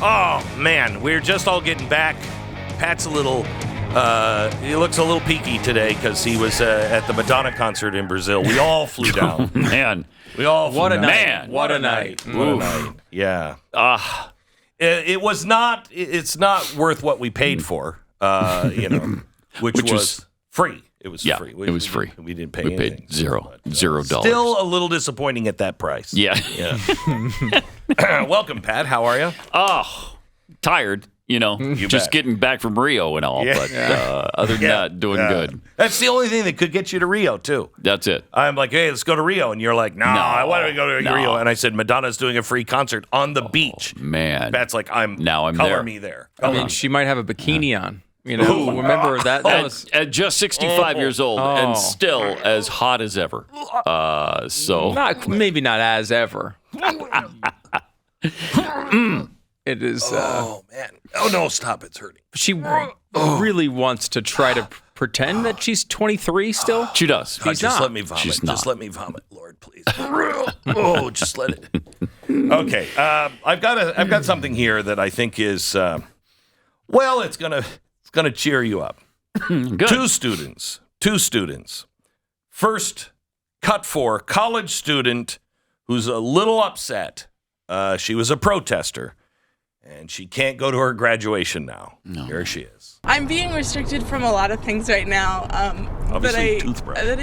Oh, man, we're just all getting back. Pat's a little, he looks a little peaky today because he was at the Madonna concert in Brazil. We all flew down. Man. We all flew down. Man. What a night. What a night. Yeah. It's not worth what we paid for, which was free. It was free. It was free. We didn't pay anything. We paid $0. Still a little disappointing at that price. Yeah. Welcome, Pat. How are you? Oh, tired. Just getting back from Rio and all. Yeah. But other than that, doing good. That's the only thing that could get you to Rio, too. That's it. I'm like, hey, let's go to Rio. And you're like, no, why don't we go to Rio? And I said, Madonna's doing a free concert on the beach. Man. Pat's like, I'm color there. Me there. I mean, she might have a bikini on. Remember that? That was at just 65 years old and still as hot as ever. Maybe not as ever. It is. Oh, man. Oh, no, stop. It's hurting. She really wants to try to pretend that she's 23 still. She does. Just let me vomit. She's not. Just let me vomit, Lord, please. Just let it. Okay. I've got something here that I think is, it's gonna cheer you up. Good. Two students. First, cut for college student who's a little upset. She was a protester. And she can't go to her graduation now. No. Here she is. I'm being restricted from a lot of things right now that I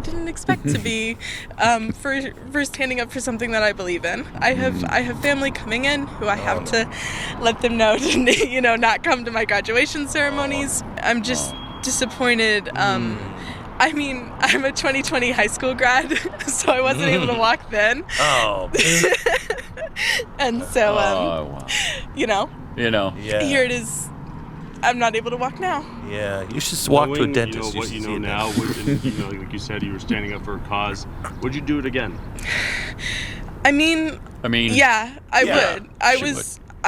didn't expect to be for standing up for something that I believe in. I have family coming in who I have to let them know to not come to my graduation ceremonies. I'm just disappointed. I mean, I'm a 2020 high school grad, so I wasn't able to walk then. Oh. And so, here it is. I'm not able to walk now. Yeah, you should walk to a dentist. What you know now, like you said, you were standing up for a cause. Would you do it again? I mean, yeah, I would. I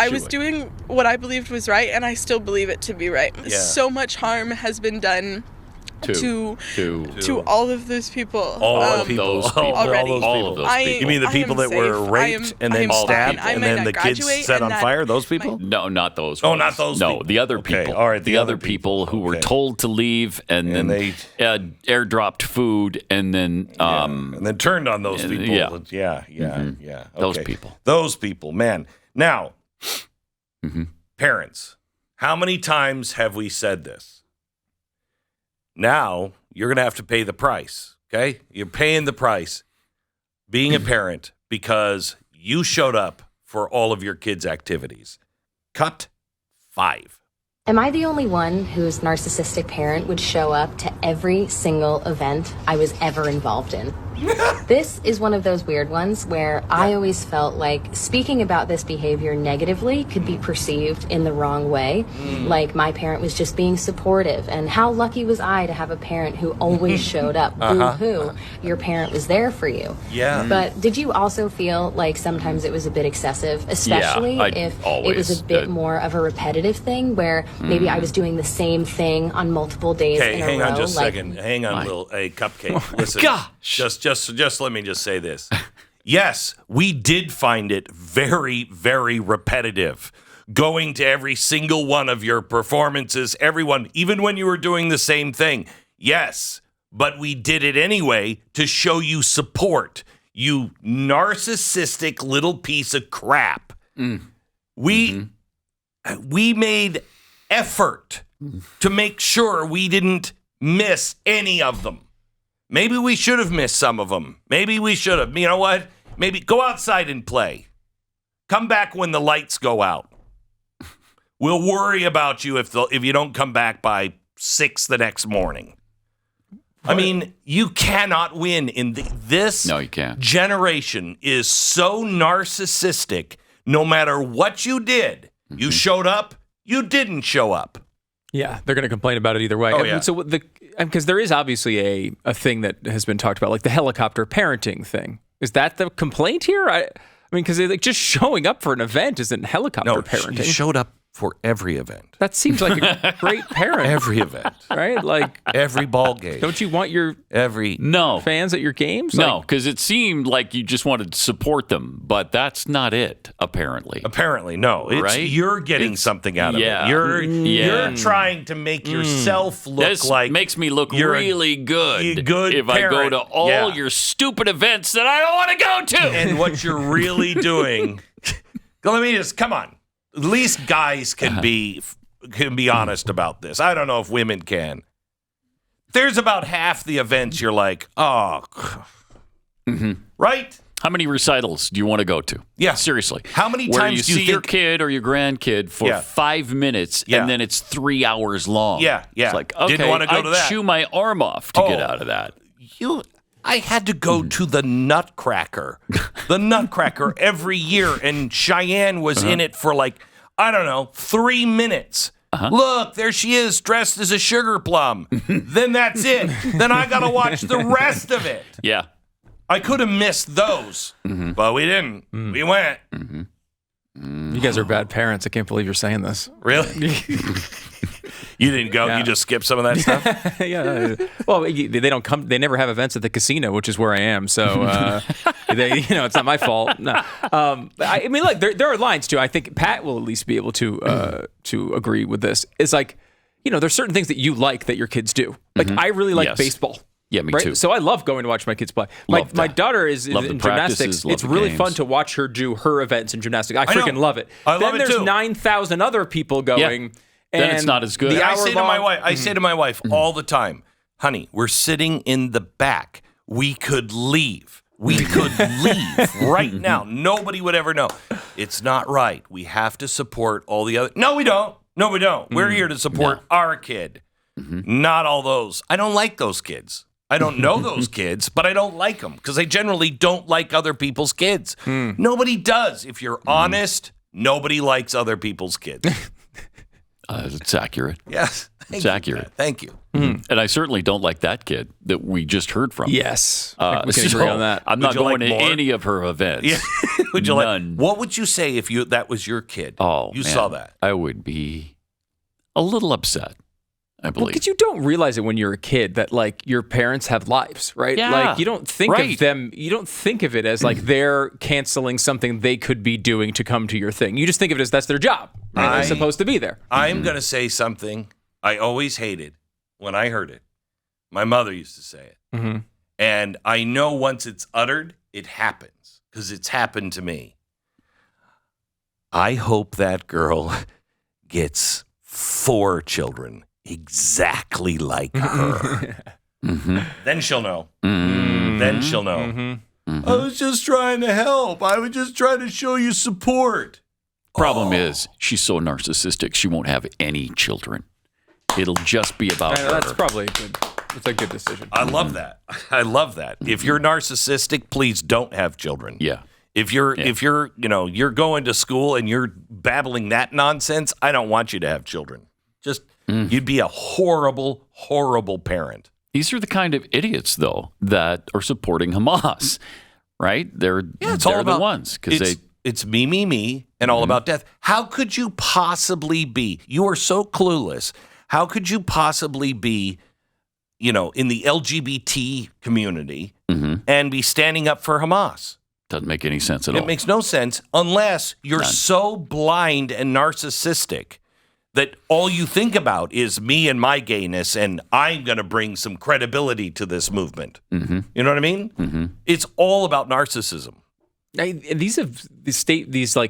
was would. doing what I believed was right, and I still believe it to be right. Yeah. So much harm has been done to all of those people. All of those people. Already. All of those people. You mean the people that were raped and then stabbed and then the kids set on fire? Those people? No, not those. Oh, not those people. No, the other people. All right, the other people who were told to leave and then they airdropped food and then and then turned on those people. Yeah. Okay. Those people, man. Now, parents, how many times have we said this? Now, you're going to have to pay the price, okay? You're paying the price being a parent because you showed up for all of your kids' activities. Cut 5. Am I the only one whose narcissistic parent would show up to every single event I was ever involved in? This is one of those weird ones where I always felt like speaking about this behavior negatively could be perceived in the wrong way. Like my parent was just being supportive, and how lucky was I to have a parent who always showed up. Boo-hoo, your parent was there for you. Yeah. But did you also feel like sometimes it was a bit excessive, especially if it was a bit more of a repetitive thing where maybe I was doing the same thing on multiple days in a row? Hang on just a second. Hang on, Cupcake. Listen, gosh. Just let me just say this. Yes, we did find it very, very repetitive. Going to every single one of your performances, everyone, even when you were doing the same thing. Yes, but we did it anyway to show you support. You narcissistic little piece of crap. We made effort to make sure we didn't miss any of them. Maybe we should have missed some of them. Maybe we should have. You know what? Maybe go outside and play. Come back when the lights go out. We'll worry about you if you don't come back by 6 the next morning. I mean, you cannot win in this. No, you can't. Generation is so narcissistic. No matter what you did, you showed up, you didn't show up. Yeah, they're going to complain about it either way. Oh, yeah. So because there is obviously a thing that has been talked about, like the helicopter parenting thing. Is that the complaint here? I mean, because just showing up for an event isn't helicopter parenting. She showed up for every event. That seems like a great parent. Every event. Right? Like every ball game. Don't you want your fans at your games? No, because it seemed like you just wanted to support them, but that's not it, apparently. Apparently, no. You're getting something out of it. You're trying to make yourself look this like makes me look really good if parent. I go to all your stupid events that I don't want to go to. And what you're really doing, come on. At least guys can be honest about this. I don't know if women can. There's about half the events you're like, right? How many recitals do you want to go to? Yeah. Seriously. How many where times you do you see your kid or your grandkid for 5 minutes and then it's 3 hours long? Yeah. It's like, okay, didn't want to go to that. I'd chew my arm off to get out of that. I had to go to the Nutcracker. The Nutcracker every year, and Cheyenne was in it for 3 minutes. Look, there she is, dressed as a sugar plum. Then that's it. Then I got to watch the rest of it. Yeah. I could have missed those, but we didn't. We went. You guys are bad parents. I can't believe you're saying this. Really? You didn't go. You just skipped some of that stuff. Yeah. Well, they don't come. They never have events at the casino, which is where I am. So, it's not my fault. No. I mean, look, there are lines too. I think Pat will at least be able to agree with this. It's like, there's certain things that you like that your kids do. Like I really like baseball. Yeah, me too. So I love going to watch my kids play. My daughter is in gymnastics. It's really fun to watch her do her events in gymnastics. I freaking love it. Then there's too. 9,000 other people going. Yeah. Then it's not as good. I say to my wife all the time, honey, we're sitting in the back. We could leave. We could leave right now. Nobody would ever know. It's not right. We have to support all the other. No, we don't. We're here to support our kid, not all those. I don't like those kids. I don't know those kids, but I don't like them because I generally don't like other people's kids. Nobody does. If you're honest, nobody likes other people's kids. It's accurate. Yes. It's accurate. Thank you. And I certainly don't like that kid that we just heard from. Yes. We can agree on that. I'm not going to any of her events. Yeah. Would you None. what would you say if that was your kid? Oh, you man. saw that. I would be a little upset, I believe. Because you don't realize it when you're a kid that your parents have lives, right? Yeah. You don't think of them. You don't think of it as they're canceling something they could be doing to come to your thing. You just think of it as that's their job. Right? They're supposed to be there. I'm going to say something I always hated when I heard it. My mother used to say it. And I know once it's uttered, it happens because it's happened to me. I hope that girl gets 4 children exactly like her. Then she'll know. Then she'll know. I was just trying to help. I was just trying to show you support. Problem is, she's so narcissistic, she won't have any children. It'll just be about her. That's probably it's a good decision. I love that. I love that. If you're narcissistic, please don't have children. Yeah. If you're you're going to school and you're babbling that nonsense, I don't want you to have children. Just you'd be a horrible, horrible parent. These are the kind of idiots, though, that are supporting Hamas, right? They're the ones because it's me, and all about death. How could you possibly be? You are so clueless. How could you possibly be, in the LGBT community and be standing up for Hamas? Doesn't make any sense at all. It makes no sense unless you're so blind and narcissistic that all you think about is me and my gayness, and I'm going to bring some credibility to this movement. You know what I mean? It's all about narcissism. These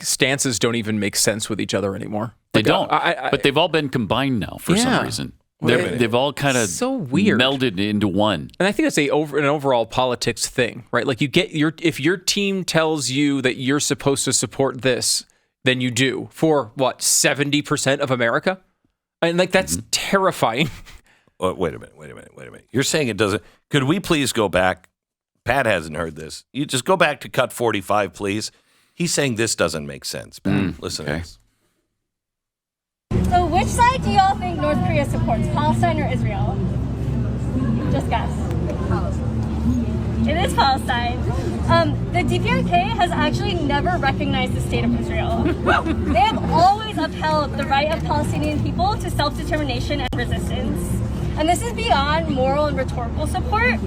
stances don't even make sense with each other anymore. They don't. But they've all been combined now for some reason. They've all kind of so weird melded into one. And I think that's an overall politics thing, right? Like if your team tells you that you're supposed to support this, then you do for 70% of America, and that's terrifying. Oh, wait a minute. You're saying it doesn't? Could we please go back? Pat hasn't heard this. You just go back to cut 45, please. He's saying this doesn't make sense. Pat, listen to this. So which side do y'all think North Korea supports, Palestine or Israel? Just guess. Palestine. It is Palestine. The DPRK has actually never recognized the state of Israel. They have always upheld the right of Palestinian people to self-determination and resistance. And this is beyond moral and rhetorical support.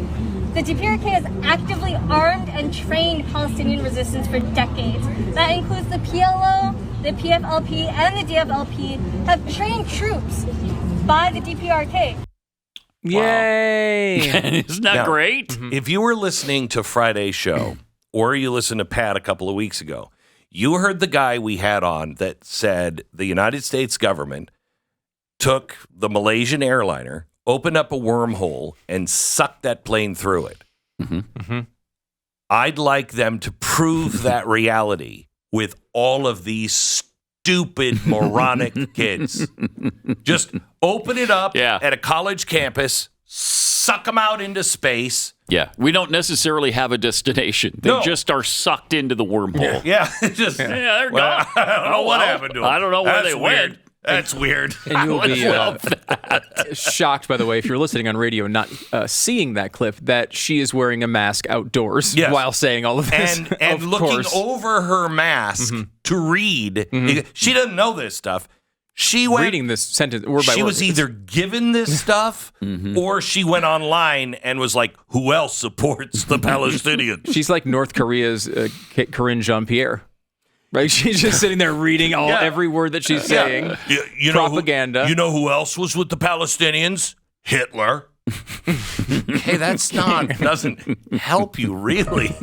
The DPRK has actively armed and trained Palestinian resistance for decades. That includes the PLO, the PFLP, and the DFLP have trained troops by the DPRK. Yay! Isn't that great? If you were listening to Friday's show, or you listened to Pat a couple of weeks ago, you heard the guy we had on that said the United States government took the Malaysian airliner, opened up a wormhole, and sucked that plane through it. I'd like them to prove that reality with all of these stupid, moronic kids. Just open it up at a college campus, suck them out into space. Yeah, we don't necessarily have a destination. They just are sucked into the wormhole. Yeah, they're gone. I don't know what happened to them. I don't know where they went. That's weird. And you'll be shocked, by the way, if you're listening on radio and not seeing that clip, that she is wearing a mask outdoors while saying all of this. And looking over her mask to read. She doesn't know this stuff. She went reading this sentence word by word. She was either given this stuff or she went online and was like, who else supports the Palestinians? She's like North Korea's Corinne Jean-Pierre. Right, she's just sitting there reading every word that she's saying. You propaganda. You know who else was with the Palestinians? Hitler. Hey, doesn't help you really.